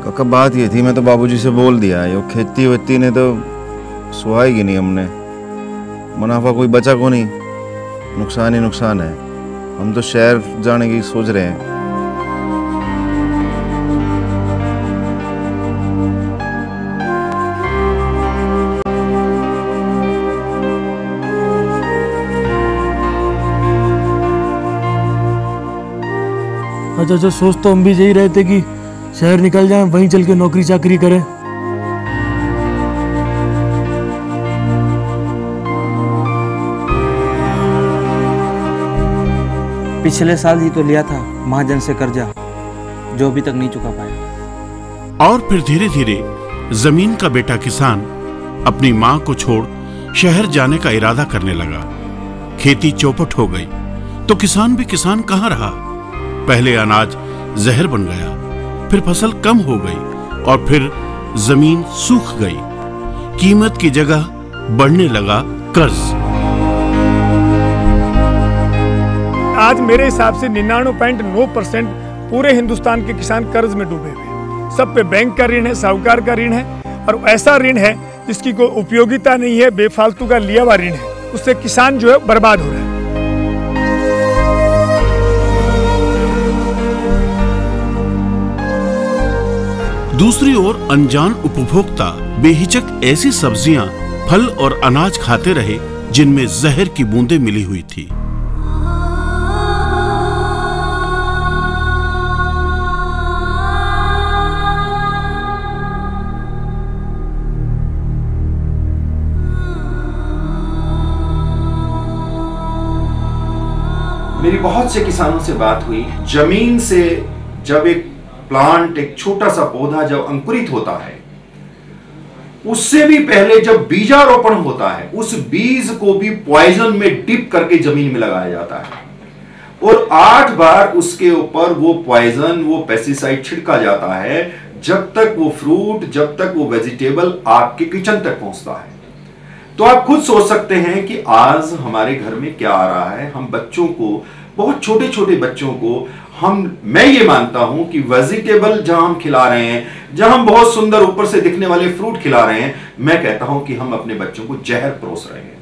काका बात ये थी, मैं तो बाबूजी से बोल दिया है, यो खेती वेती ने तो सुहाएगी नहीं हमने, मुनाफा कोई बचा को नहीं, नुकसान ही नुकसान है। हम तो शहर जाने की सोच रहे हैं। अच्छा, सोच तो हम भी यही रहे थे कि शहर निकल जाएं, वहीं चल के नौकरी चाकरी करें। पिछले साल ही तो लिया था महाजन से कर्जा, जो अभी तक नहीं चुका पाया। और फिर धीरे धीरे जमीन का बेटा किसान अपनी मां को छोड़ शहर जाने का इरादा करने लगा। खेती चौपट हो गई तो किसान भी किसान कहां रहा। पहले अनाज जहर बन गया, फिर फसल कम हो गई और फिर जमीन सूख गई। कीमत की जगह बढ़ने लगा कर्ज। आज मेरे हिसाब से 99.9% पूरे हिंदुस्तान के किसान कर्ज में डूबे हुए। सब पे बैंक का ऋण है, साहूकार का ऋण है, और ऐसा ऋण है जिसकी कोई उपयोगिता नहीं है, बेफालतू का लिया हुआ ऋण है। उससे किसान जो है बर्बाद हो रहा है। दूसरी ओर अनजान उपभोक्ता बेहिचक ऐसी सब्जियां, फल और अनाज खाते रहे जिनमें जहर की बूंदें मिली हुई थी। मेरी बहुत से किसानों से बात हुई, जमीन से जब एक प्लांट, एक छोटा सा पौधा जब अंकुरित होता है, उससे भी पहले जब बीजारोपण होता है, उस बीज को भी पॉइजन में डिप करके जमीन में लगाया जाता है और 8 बार उसके ऊपर वो पॉइजन, वो पेस्टिसाइड छिड़का जाता है, जब तक वो फ्रूट, जब तक वो वेजिटेबल आपके किचन तक पहुंचता है। तो आप खुद सोच सकते हैं कि आज हमारे घर में क्या आ रहा है। हम बच्चों को, बहुत छोटे छोटे बच्चों को, मैं ये मानता हूं कि वेजिटेबल जहां हम खिला रहे हैं, जहां हम बहुत सुंदर ऊपर से दिखने वाले फ्रूट खिला रहे हैं, मैं कहता हूं कि हम अपने बच्चों को जहर परोस रहे हैं।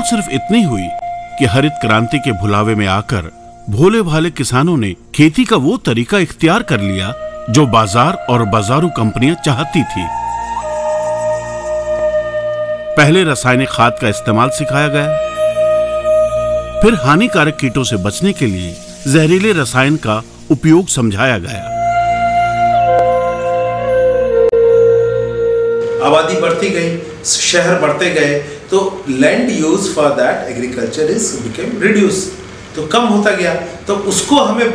सिर्फ इतनी हुई कि हरित क्रांति के भुलावे में आकर भोले भाले किसानों ने खेती का वो तरीका इख्तियार कर लिया जो बाजार और बाजारू कंपनियां चाहती थी। पहले रासायनिक खाद का इस्तेमाल सिखाया गया, फिर हानिकारक कीटों से बचने के लिए जहरीले रसायन का उपयोग समझाया गया। आबादी बढ़ती गई, शहर बढ़ते गए, तो land use for that agriculture is became reduce, तो कम होता गया। तो उसको हमें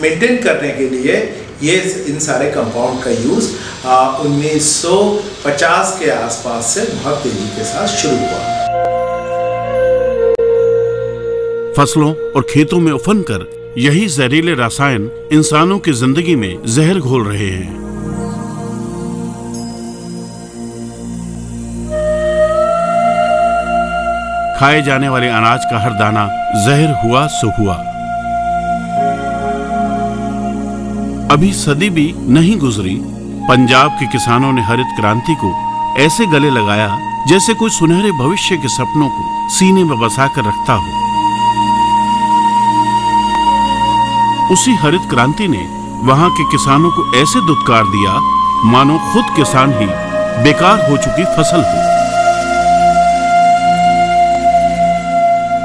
मेंटेन करने के लिए ये इन सारे कंपाउंड का यूज 1950 के आसपास से बहुत तेजी के साथ शुरू हुआ। फसलों और खेतों में उफन कर यही जहरीले रसायन इंसानों की जिंदगी में जहर घोल रहे हैं। खाए जाने वाले अनाज का हर दाना जहर हुआ सो हुआ। अभी सदी भी नहीं गुजरी, पंजाब के किसानों ने हरित क्रांति को ऐसे गले लगाया जैसे कोई सुनहरे भविष्य के सपनों को सीने में बसाकर रखता हो। उसी हरित क्रांति ने वहां के किसानों को ऐसे दुत्कार दिया मानो खुद किसान ही बेकार हो चुकी फसल हो।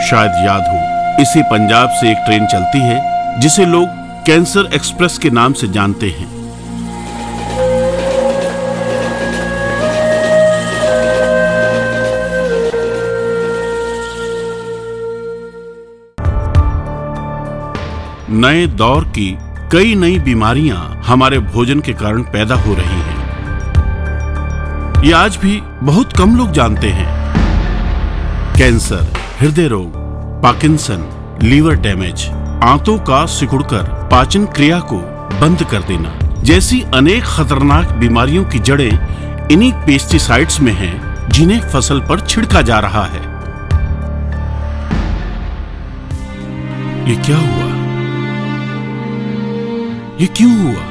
शायद याद हो, इसी पंजाब से एक ट्रेन चलती है जिसे लोग कैंसर एक्सप्रेस के नाम से जानते हैं। नए दौर की कई नई बीमारियां हमारे भोजन के कारण पैदा हो रही हैं। ये आज भी बहुत कम लोग जानते हैं। कैंसर, हृदय रोग, पार्किंसन, लीवर डैमेज, आंतों का सिकुड़कर पाचन क्रिया को बंद कर देना जैसी अनेक खतरनाक बीमारियों की जड़ें इन्हीं पेस्टिसाइड्स में हैं जिन्हें फसल पर छिड़का जा रहा है। ये क्या हुआ? ये क्यों हुआ?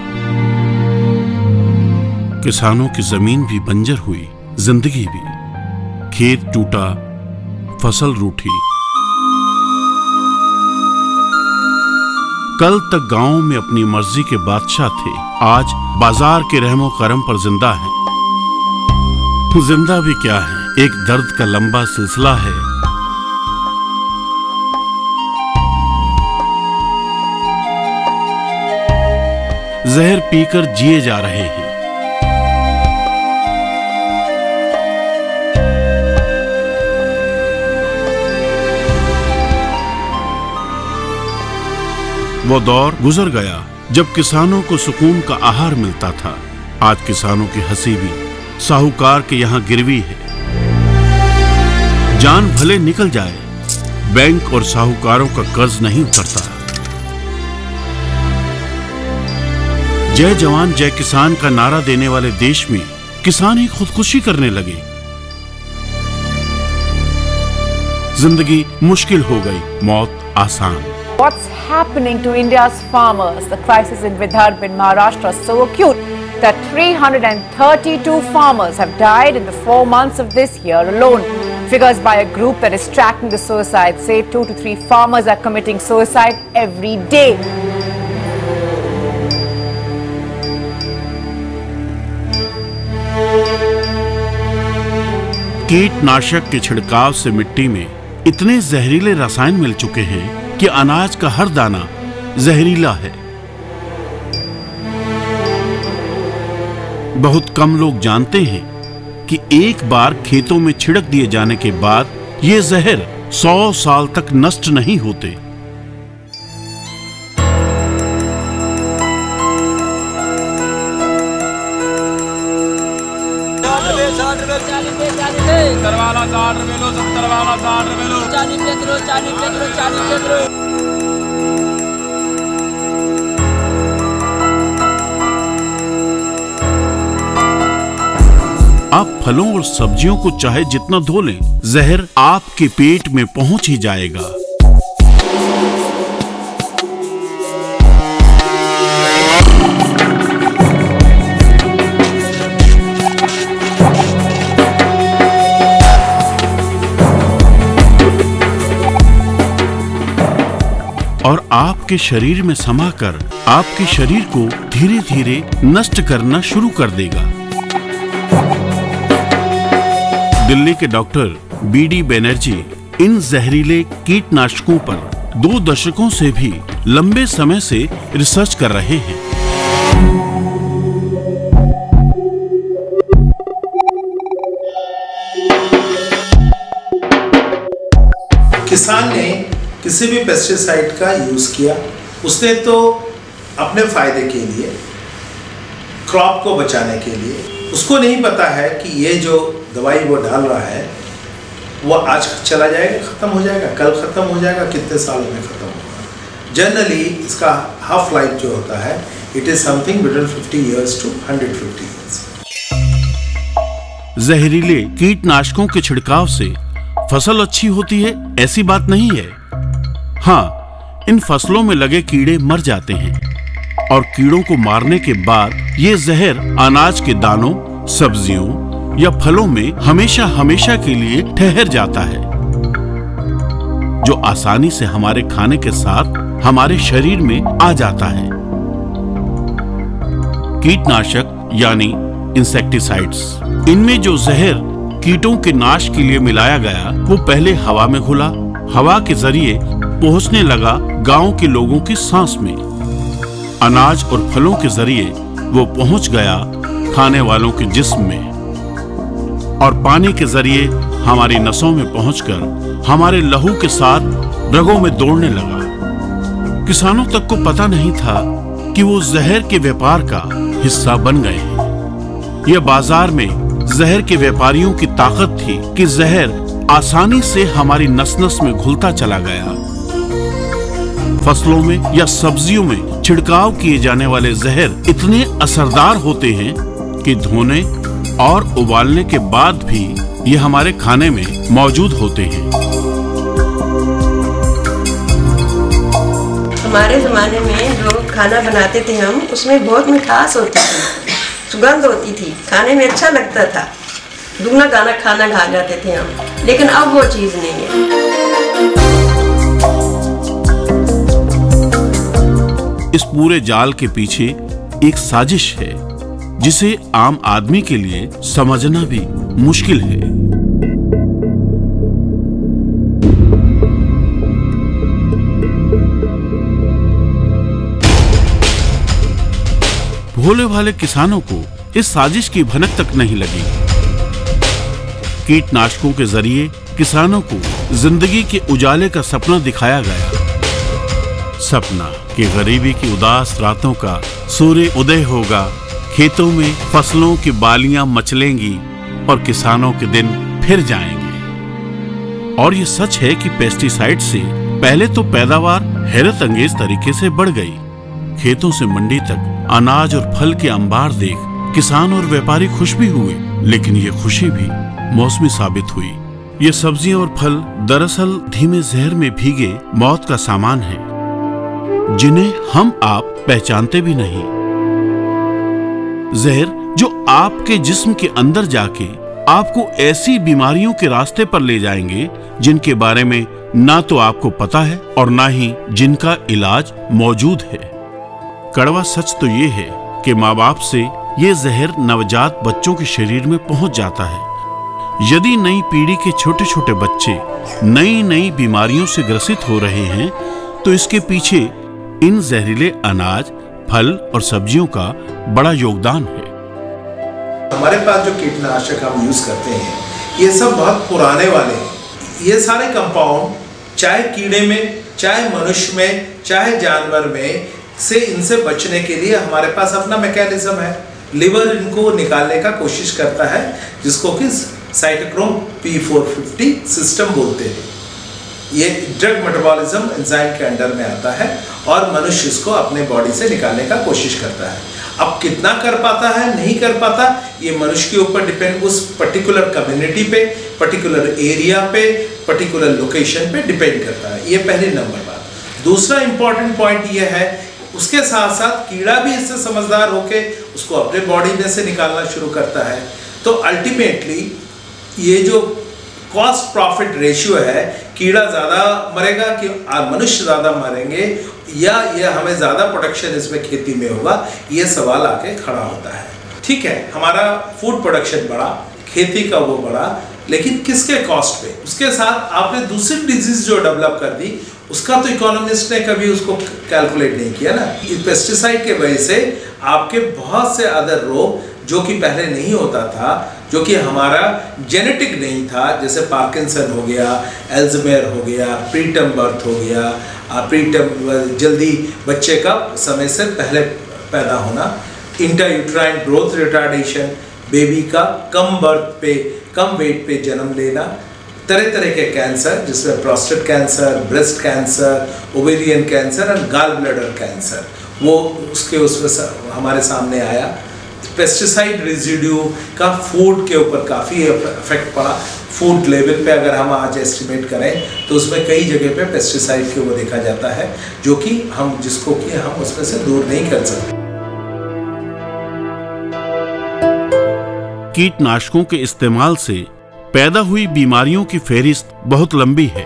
किसानों की जमीन भी बंजर हुई, जिंदगी भी। खेत टूटा, फसल रूठी। कल तक गांव में अपनी मर्जी के बादशाह थे, आज बाजार के रहमो करम पर जिंदा हैं। जिंदा भी क्या है, एक दर्द का लंबा सिलसिला है। जहर पीकर जिए जा रहे हैं। वो दौर गुजर गया जब किसानों को सुकून का आहार मिलता था। आज किसानों की हंसी भी साहूकार के यहां गिरवी है। जान भले निकल जाए, बैंक और साहूकारों का कर्ज नहीं उतरता। जय जवान जय किसान का नारा देने वाले देश में किसान ही खुदकुशी करने लगे। जिंदगी मुश्किल हो गई, मौत आसान। What's happening to India's farmers? The crisis in Vidarbha in Maharashtra is so acute that 332 farmers have died in the 4 months of this year alone. Figures by a group that is tracking the suicide say 2 to 3 farmers are committing suicide every day. कीटनाशक के छिड़काव से मिट्टी में इतने जहरीले रसायन मिल चुके हैं कि अनाज का हर दाना जहरीला है। बहुत कम लोग जानते हैं कि एक बार खेतों में छिड़क दिए जाने के बाद ये जहर 100 साल तक नष्ट नहीं होते। वाला 60 रुपए लो, 70 वाला 60 रुपए लो, 40 रुपए किलो, 40 रुपए किलो, 40 रुपए किलो। आप फलों और सब्जियों को चाहे जितना धो लें, जहर आपके पेट में पहुंच ही जाएगा। आपके शरीर में समाकर आपके शरीर को धीरे धीरे नष्ट करना शुरू कर देगा। दिल्ली के डॉक्टर BD बनर्जी इन जहरीले कीटनाशकों पर 2 दशकों से भी लंबे समय से रिसर्च कर रहे हैं। किसान ने किसी भी पेस्टिसाइड का यूज किया, उसने तो अपने फायदे के लिए, क्रॉप को बचाने के लिए, उसको नहीं पता है कि ये जो दवाई वो डाल रहा है वो आज चला जाएगा, खत्म हो जाएगा, कल खत्म हो जाएगा, कितने सालों में खत्म होगा। जनरली इसका हाफ लाइफ जो होता है it is something between 50 years to 150 years. जहरीले कीटनाशकों के छिड़काव से फसल अच्छी होती है ऐसी बात नहीं है। हाँ, इन फसलों में लगे कीड़े मर जाते हैं और कीड़ों को मारने के बाद ये जहर अनाज के दानों, सब्जियों या फलों में हमेशा हमेशा के लिए ठहर जाता है, जो आसानी से हमारे खाने के साथ हमारे शरीर में आ जाता है। कीटनाशक यानी इंसेक्टिसाइड्स, इनमें जो जहर कीटों के नाश के लिए मिलाया गया वो पहले हवा में घुला, हवा के जरिए पहुंचने लगा गांव के लोगों की सांस में, अनाज और फलों के जरिए वो पहुंच गया खाने वालों के जिस्म में, और पानी के जरिए हमारी नसों में पहुंचकर हमारे लहू के साथ रगों में दौड़ने लगा। किसानों तक को पता नहीं था कि वो जहर के व्यापार का हिस्सा बन गए हैं। यह बाजार में जहर के व्यापारियों की ताकत थी कि जहर आसानी से हमारी नस नस में घुलता चला गया। फसलों में या सब्जियों में छिड़काव किए जाने वाले जहर इतने असरदार होते हैं कि धोने और उबालने के बाद भी ये हमारे खाने में मौजूद होते हैं। हमारे जमाने में जो खाना बनाते थे हम, उसमें बहुत मिठास होती थी, सुगंध होती थी, खाने में अच्छा लगता था, दुगना गाना खाना खा जाते थे हम, लेकिन अब वो चीज़ नहीं है। इस पूरे जाल के पीछे एक साजिश है जिसे आम आदमी के लिए समझना भी मुश्किल है। भोले भाले किसानों को इस साजिश की भनक तक नहीं लगी। कीटनाशकों के जरिए किसानों को जिंदगी के उजाले का सपना दिखाया गया, सपना कि गरीबी की उदास रातों का सूर्य उदय होगा, खेतों में फसलों की बालियां मचलेंगी और किसानों के दिन फिर जाएंगे। और ये सच है कि पेस्टिसाइड से पहले तो पैदावार हैरत अंगेज तरीके से बढ़ गई। खेतों से मंडी तक अनाज और फल के अंबार देख किसान और व्यापारी खुश भी हुए, लेकिन ये खुशी भी मौसमी साबित हुई। ये सब्जियां और फल दरअसल धीमे जहर में भीगे मौत का सामान है, जिन्हें हम आप पहचानते भी नहीं। जहर जो आपके जिस्म के अंदर जाके आपको ऐसी बीमारियों के रास्ते पर ले जाएंगे जिनके बारे में ना तो आपको पता है और ना ही जिनका इलाज मौजूद है। कड़वा सच तो ये है कि माँ बाप से ये जहर नवजात बच्चों के शरीर में पहुंच जाता है। यदि नई पीढ़ी के छोटे छोटे बच्चे नई नई बीमारियों से ग्रसित हो रहे हैं तो इसके पीछे इन जहरीले अनाज, फल और सब्जियों का बड़ा योगदान है। हमारे पास जो कीटनाशक हम यूज करते हैं ये सब बहुत पुराने वाले हैं। ये सारे कंपाउंड चाहे कीड़े में, चाहे मनुष्य में, चाहे जानवर में से इनसे बचने के लिए हमारे पास अपना मैकेनिज्म है। लिवर इनको निकालने का कोशिश करता है, जिसको कि साइटोक्रोम P450 सिस्टम बोलते हैं। ये ड्रग मेटाबॉलिज्म एंजाइम के अंडर में आता है और मनुष्य इसको अपने बॉडी से निकालने का कोशिश करता है। अब कितना कर पाता है, नहीं कर पाता, ये मनुष्य के ऊपर डिपेंड, उस पर्टिकुलर कम्युनिटी पे, पर्टिकुलर एरिया पे, पर्टिकुलर लोकेशन पे डिपेंड करता है। ये पहली नंबर बात। दूसरा इंपॉर्टेंट पॉइंट ये है, उसके साथ साथ कीड़ा भी इससे समझदार होके उसको अपने बॉडी में से निकालना शुरू करता है। तो अल्टीमेटली ये जो कॉस्ट प्रॉफिट रेशियो है, कीड़ा ज़्यादा मरेगा कि मनुष्य ज़्यादा मरेंगे, या ये हमें ज़्यादा प्रोडक्शन इसमें खेती में होगा, ये सवाल आके खड़ा होता है। ठीक है, हमारा फूड प्रोडक्शन बढ़ा, खेती का वो बढ़ा, लेकिन किसके कॉस्ट पे? उसके साथ आपने दूसरी डिजीज जो डेवलप कर दी, उसका तो इकोनॉमिस्ट ने कभी उसको कैलकुलेट नहीं किया ना। पेस्टिसाइड के वजह से आपके बहुत से अदर रोग जो कि पहले नहीं होता था, जो कि हमारा जेनेटिक नहीं था, जैसे पार्किंसन हो गया, एल्ज़मेयर हो गया, प्रीटर्म बर्थ हो गया, प्रीटर्म जल्दी बच्चे का समय से पहले पैदा होना, इंट्रायूट्राइन ग्रोथ रिटार्डेशन, बेबी का कम बर्थ पे, कम वेट पे जन्म लेना, तरह तरह के कैंसर जिसमें prostate cancer, breast cancer, ovarian cancer and gall bladder cancer, वो उसमें हमारे सामने आया। पेस्टिसाइड रेजिड्यू का फूड के ऊपर काफ़ी इफेक्ट पड़ा। फूड लेवल पे अगर हम आज एस्टिमेट करें तो उसमें कई जगह पे पेस्टिसाइड के वो देखा जाता है, जो कि जिसको कि हम उसमें से दूर नहीं कर सकते। कीटनाशकों के इस्तेमाल से पैदा हुई बीमारियों की फेहरिस्त बहुत लंबी है।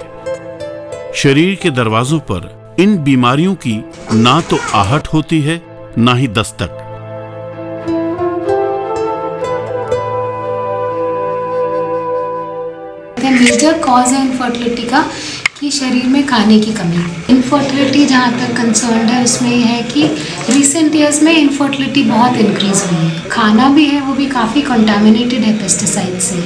शरीर के दरवाजों पर इन बीमारियों की ना तो आहट होती है, ना ही दस्तक। मेजर कॉज है इनफर्टिलिटी का कि शरीर में खाने की कमी। इनफर्टिलिटी जहाँ तक कंसर्न है उसमें ये है कि रिसेंट ईयर्स में इनफर्टिलिटी बहुत इंक्रीज हुई है। खाना भी है वो भी काफ़ी कंटामिनेटेड है पेस्टिसाइड से।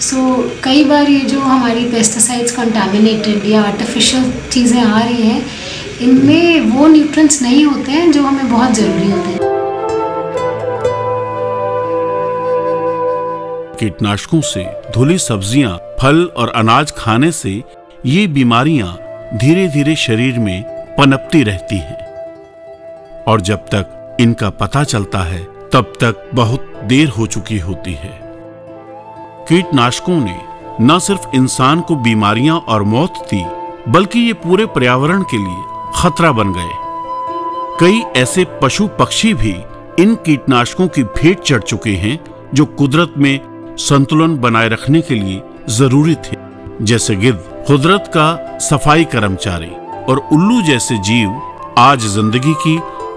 सो कई बार ये जो हमारी पेस्टिसाइड्स कंटामिनेटेड या आर्टिफिशियल चीज़ें आ रही हैं, इनमें वो न्यूट्रिएंट्स नहीं होते हैं जो हमें बहुत ज़रूरी होते हैं। कीटनाशकों से धुली सब्जियां, फल और अनाज खाने से ये बीमारियां धीरे धीरे शरीर में पनपती रहती हैं और जब तक इनका पता चलता है तब तक बहुत देर हो चुकी होती है। कीटनाशकों ने न सिर्फ इंसान को बीमारियां और मौत दी, बल्कि ये पूरे पर्यावरण के लिए खतरा बन गए। कई ऐसे पशु पक्षी भी इन कीटनाशकों की भेंट चढ़ चुके हैं जो कुदरत में संतुलन बनाए रखने के लिए जरूरी थे, जैसे गिद्ध, कुदरत का सफाई कर्मचारी और उल्लू जैसे जीव आज जिंदगी की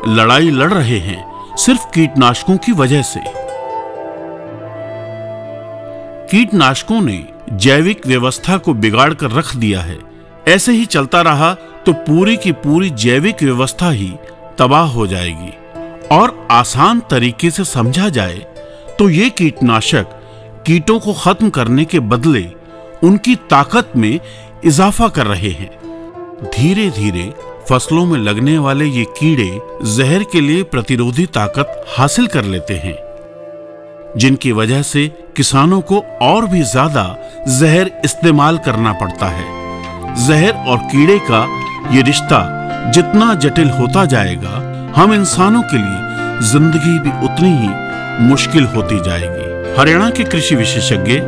लड़ाई लड़ रहे हैं सिर्फ कीटनाशकों की वजह से। कीटनाशकों ने जैविक व्यवस्था को बिगाड़ कर रख दिया है। ऐसे ही चलता रहा तो पूरी की पूरी जैविक व्यवस्था ही तबाह हो जाएगी। और आसान तरीके से समझा जाए तो ये कीटनाशक कीटों को खत्म करने के बदले उनकी ताकत में इजाफा कर रहे हैं। धीरे धीरे फसलों में लगने वाले ये कीड़े जहर के लिए प्रतिरोधी ताकत हासिल कर लेते हैं, जिनकी वजह से किसानों को और भी ज्यादा जहर इस्तेमाल करना पड़ता है। जहर और कीड़े का ये रिश्ता जितना जटिल होता जाएगा, हम इंसानों के लिए जिंदगी भी उतनी ही मुश्किल होती जाएगी। हरियाणा के कृषि विशेषज्ञ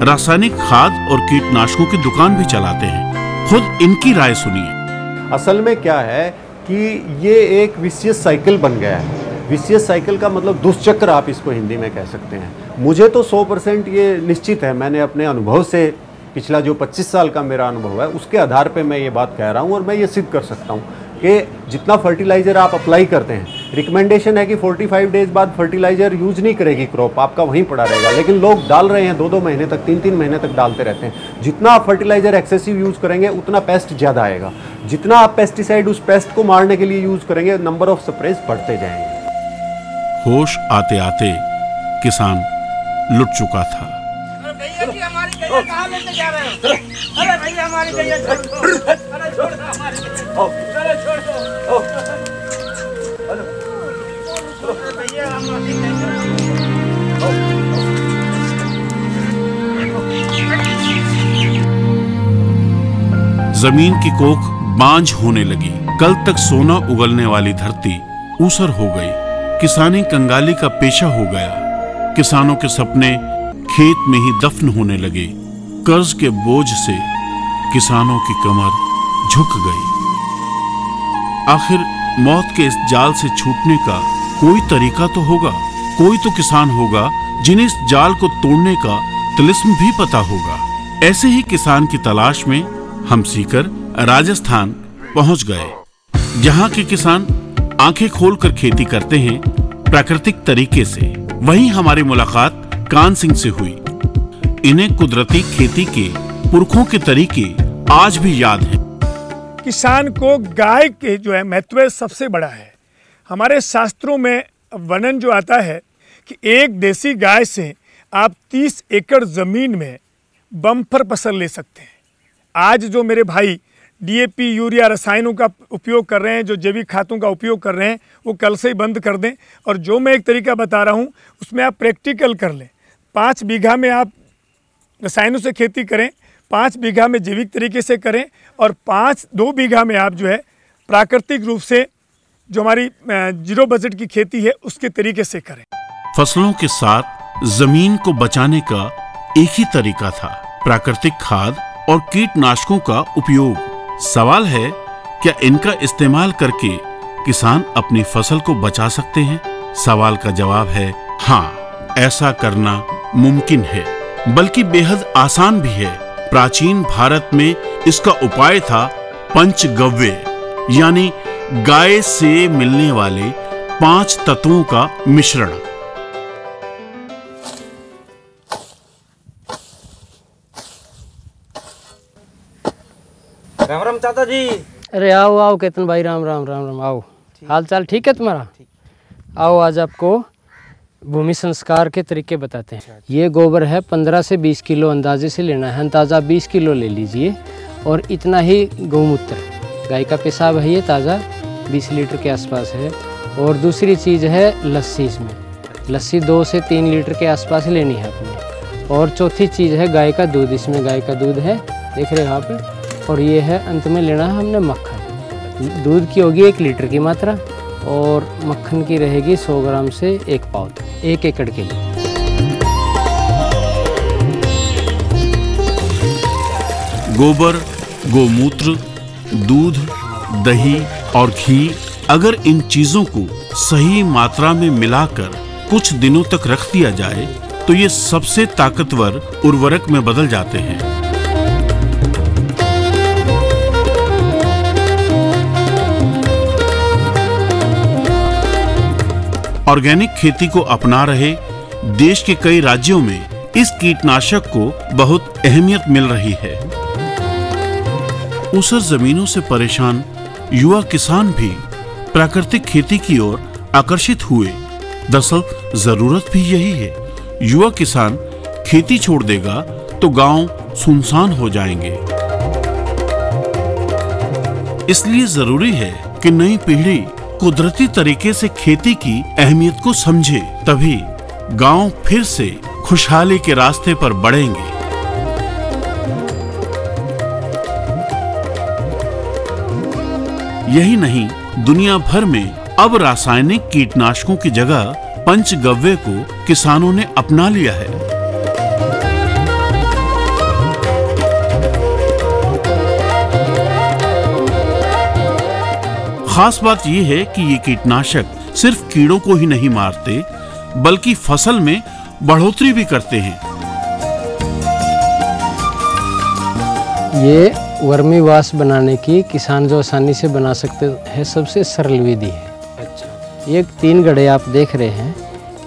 रासायनिक खाद और कीटनाशकों की दुकान भी चलाते हैं। खुद इनकी राय सुनिए। असल में क्या है कि ये एक विशियस साइकिल बन गया है। विशियस साइकिल का मतलब दुष्चक्र आप इसको हिंदी में कह सकते हैं। मुझे तो 100% ये निश्चित है, मैंने अपने अनुभव से, पिछला जो 25 साल का मेरा अनुभव है उसके आधार पे मैं ये बात कह रहा हूँ और मैं ये सिद्ध कर सकता हूँ कि जितना फर्टिलाइज़र आप अप्लाई करते हैं, रिकमेंडेशन है कि 45 डेज बाद फर्टिलाइज़र यूज़ नहीं करेगी क्रॉप, आपका वहीं पड़ा रहेगा, लेकिन लोग डाल रहे हैं 2-2 महीने तक, 3-3 महीने तक डालते रहते हैं। जितना आप फर्टिलाइज़र एक्सेसिव यूज़ करेंगे उतना पेस्ट ज़्यादा आएगा। जितना आप पेस्टिसाइड उस पेस्ट को मारने के लिए यूज़ करेंगे, नंबर ऑफ स्प्रेज बढ़ते जाएंगे। होश आते आते किसान लुट चुका था। जमीन की कोख बांझ होने लगी। कल तक सोना उगलने वाली धरती ऊसर हो गई। किसानी कंगाली का पेशा हो गया। किसानों के सपने खेत में ही दफन होने लगे। कर्ज के बोझ से किसानों की कमर झुक गई। आखिर मौत के इस जाल से छूटने का कोई तरीका तो होगा। कोई तो किसान होगा जिन्हें इस जाल को तोड़ने का तिलिस्म भी पता होगा। ऐसे ही किसान की तलाश में हम सीकर राजस्थान पहुंच गए। जहां के किसान आंखें खोलकर खेती करते हैं प्राकृतिक तरीके से, वहीं हमारी मुलाकात कान सिंह से हुई। इन्हें कुदरती खेती के पुरखों के तरीके आज भी याद हैं। किसान को गाय के जो है महत्व सबसे बड़ा है। हमारे शास्त्रों में वर्णन जो आता है कि एक देसी गाय से आप 30 एकड़ ज़मीन में बम्पर फसल ले सकते हैं। आज जो मेरे भाई डीएपी, यूरिया, रसायनों का उपयोग कर रहे हैं, जो जैविक खादों का उपयोग कर रहे हैं, वो कल से ही बंद कर दें। और जो मैं एक तरीका बता रहा हूँ उसमें आप प्रैक्टिकल कर लें। 5 बीघा में आप रसायनों से खेती करें, 5 बीघा में जैविक तरीके से करें, और 2 बीघा में आप जो है प्राकृतिक रूप से जो हमारी जीरो बजट की खेती है उसके तरीके से करें। फसलों के साथ जमीन को बचाने का एक ही तरीका था, प्राकृतिक खाद और कीटनाशकों का उपयोग। सवाल है, क्या इनका इस्तेमाल करके किसान अपनी फसल को बचा सकते हैं? सवाल का जवाब है हाँ, ऐसा करना मुमकिन है, बल्कि बेहद आसान भी है। प्राचीन भारत में इसका उपाय था पंचगव्य, यानी गाय से मिलने वाले 5 तत्वों का मिश्रण। राम राम चाचा जी। अरे आओ आओ केतन भाई, राम राम राम राम। आओ, हाल चाल ठीक है तुम्हारा? आओ, आज आपको भूमि संस्कार के तरीके बताते हैं। ये गोबर है 15 से 20 किलो अंदाजे से लेना है, अंदाज़ा 20 किलो ले लीजिए। और इतना ही गौमूत्र, गाय का पेशाब है, ये ताज़ा 20 लीटर के आसपास है। और दूसरी चीज़ है लस्सी। इसमें लस्सी 2 से 3 लीटर के आसपास लेनी है अपने। और चौथी चीज़ है गाय का दूध। इसमें गाय का दूध है, देख रहे हो आप। और ये है अंत में लेना है हमने मक्खन। दूध की होगी 1 लीटर की मात्रा, और मक्खन की रहेगी 100 ग्राम से 1 पाव, 1 एकड़ के लिए। गोबर, गोमूत्र, दूध, दही और घी, अगर इन चीजों को सही मात्रा में मिलाकर कुछ दिनों तक रख दिया जाए तो ये सबसे ताकतवर उर्वरक में बदल जाते हैं। ऑर्गेनिक खेती को अपना रहे देश के कई राज्यों में इस कीटनाशक को बहुत अहमियत मिल रही है। ऊसर जमीनों से परेशान युवा किसान भी प्राकृतिक खेती की ओर आकर्षित हुए। दरअसल जरूरत भी यही है। युवा किसान खेती छोड़ देगा तो गांव सुनसान हो जाएंगे। इसलिए जरूरी है कि नई पीढ़ी कुदरती तरीके से खेती की अहमियत को समझे, तभी गांव फिर से खुशहाली के रास्ते पर बढ़ेंगे। यही नहीं, दुनिया भर में अब रासायनिक कीटनाशकों की जगह पंचगव्य को किसानों ने अपना लिया है। खास बात यह है कि ये कीटनाशक सिर्फ कीड़ों को ही नहीं मारते, बल्कि फसल में बढ़ोतरी भी करते हैं। ये वर्मी वाश बनाने की किसान जो आसानी से बना सकते हैं सबसे सरल विधि है। अच्छा। ये 3 गड्ढे आप देख रहे हैं,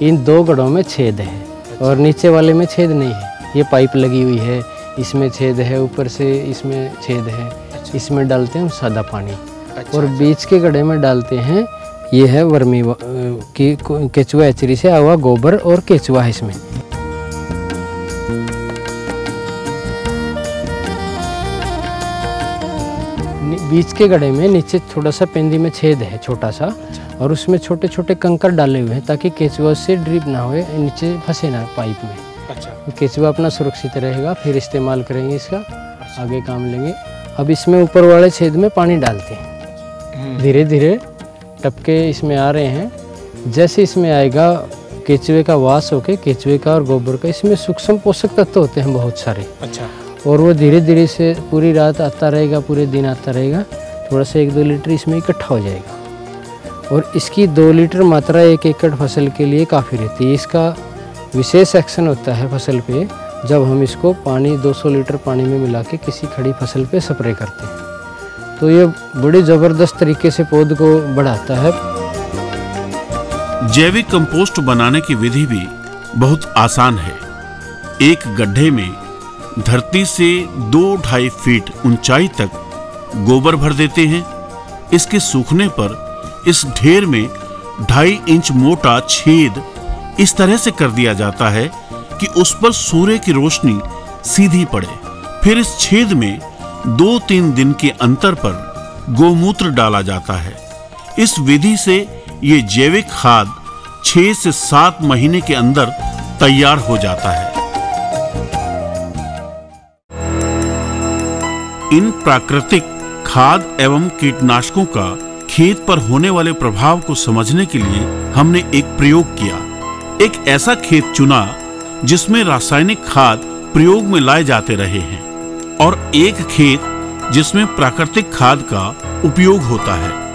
इन 2 गड्ढों में छेद है। अच्छा। और नीचे वाले में छेद नहीं है। ये पाइप लगी हुई है, इसमें छेद है, ऊपर से इसमें छेद है। अच्छा। इसमें डालते हैं सादा पानी। अच्छा। और बीच के गड्ढे में डालते हैं, ये है वर्मी की केचुआ एचरी से आया हुआ गोबर और केचुआ है इसमें। बीच के गड्ढे में नीचे थोड़ा सा पेंदी में छेद है छोटा सा। अच्छा। और उसमें छोटे छोटे कंकर डाले हुए हैं ताकि केचुआ से ड्रिप ना हो, नीचे फंसे ना पाइप में। अच्छा। केचुआ अपना सुरक्षित रहेगा, फिर इस्तेमाल करेंगे इसका। अच्छा। आगे काम लेंगे। अब इसमें ऊपर वाले छेद में पानी डालते हैं, धीरे धीरे टपके इसमें आ रहे हैं। जैसे इसमें आएगा केचुए का वास होके, केचुए का और गोबर का, इसमें सूक्ष्म पोषक तत्व होते हैं बहुत सारे। अच्छा। और वो धीरे धीरे से पूरी रात आता रहेगा, पूरे दिन आता रहेगा। थोड़ा सा 1-2 लीटर इसमें इकट्ठा हो जाएगा। और इसकी 2 लीटर मात्रा 1 एकड़ फसल के लिए काफ़ी रहती है। इसका विशेष एक्शन होता है फसल पे जब हम इसको पानी 200 लीटर पानी में मिला के किसी खड़ी फसल पे स्प्रे करते हैं। तो ये बड़ी ज़बरदस्त तरीके से पौध को बढ़ाता है। जैविक कंपोस्ट बनाने की विधि भी बहुत आसान है। एक गड्ढे में धरती से 2-2.5 फीट ऊंचाई तक गोबर भर देते हैं। इसके सूखने पर इस ढेर में 2.5 इंच मोटा छेद इस तरह से कर दिया जाता है कि उस पर सूर्य की रोशनी सीधी पड़े। फिर इस छेद में 2-3 दिन के अंतर पर गोमूत्र डाला जाता है। इस विधि से ये जैविक खाद 6 से 7 महीने के अंदर तैयार हो जाता है। इन प्राकृतिक खाद एवं कीटनाशकों का खेत पर होने वाले प्रभाव को समझने के लिए हमने एक प्रयोग किया। एक ऐसा खेत चुना जिसमें रासायनिक खाद प्रयोग में लाए जाते रहे हैं और एक खेत जिसमें प्राकृतिक खाद का उपयोग होता है।